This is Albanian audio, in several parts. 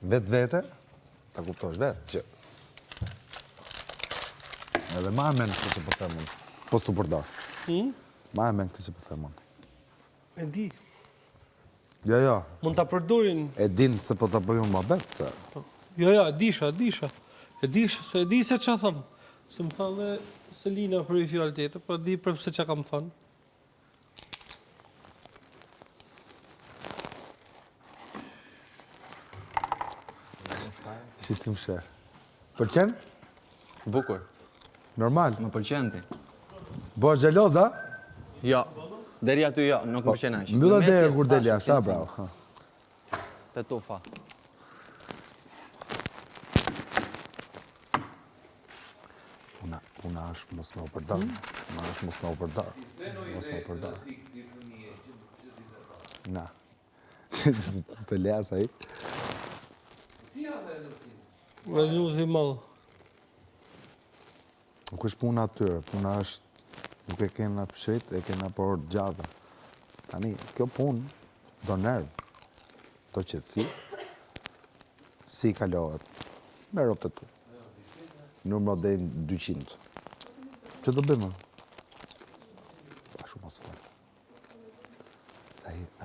Vete, ta kuptosh vetë që edhe ma e men këtë që përthem unë, po s'tu përdar. Ma e men këtë që përthem unë. E di. Jo. Mund ta përdorin. E din se po ta bëjmë ma betë, se... Jo, disha. E di se qa thëmë. Se më thënë dhe Selina për i fjallë tjetër, po di për se qa kam thënë. Shisim shef. Përqen? Bukur. Normal. Më pëlqen ti. Bo gjeloza? Jo. Deri aty jo, nuk më pëlqen aq. Mbylla derë kur delja, sa bravo. Te tufa. Puna është mos më përdar. Na. Të leas ai. Rëzhuzi malë. Nuk është puna atyre, puna është nuk e kena pëshet, e kena por gjadha. Tani, kjo punë do nervë, do qëtësi, si kalohet, me ropë të tu. Numro dhe 200. Që do bëmë? Pa shumë asë falë.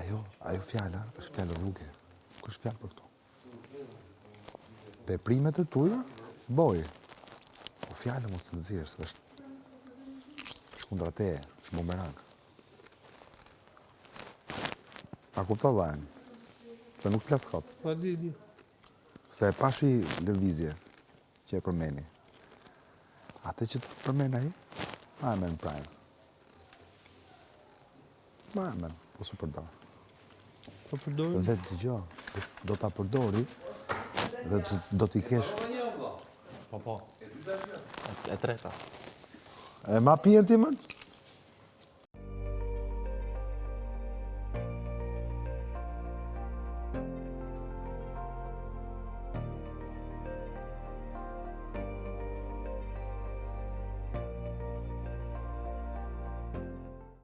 Ajo fjalla është fjallë rruge. Nuk është fjallë për këtu. Pe primet e tuja, bojë. Po fjallë mos të nëzirë, se është kundra te, është bumerang. Pa kupta dhajnë, se nuk flasë katë. Pa di. Se e pashi lëvizje që e përmeni. Ate që të përmena i, ma e men prajnë. Ma e men, po su përdojnë. Po përdojnë? Dhe të gjo, do t'a përdori dhe do t'i kesh. Po. E treta. E ma pijen ti mërë?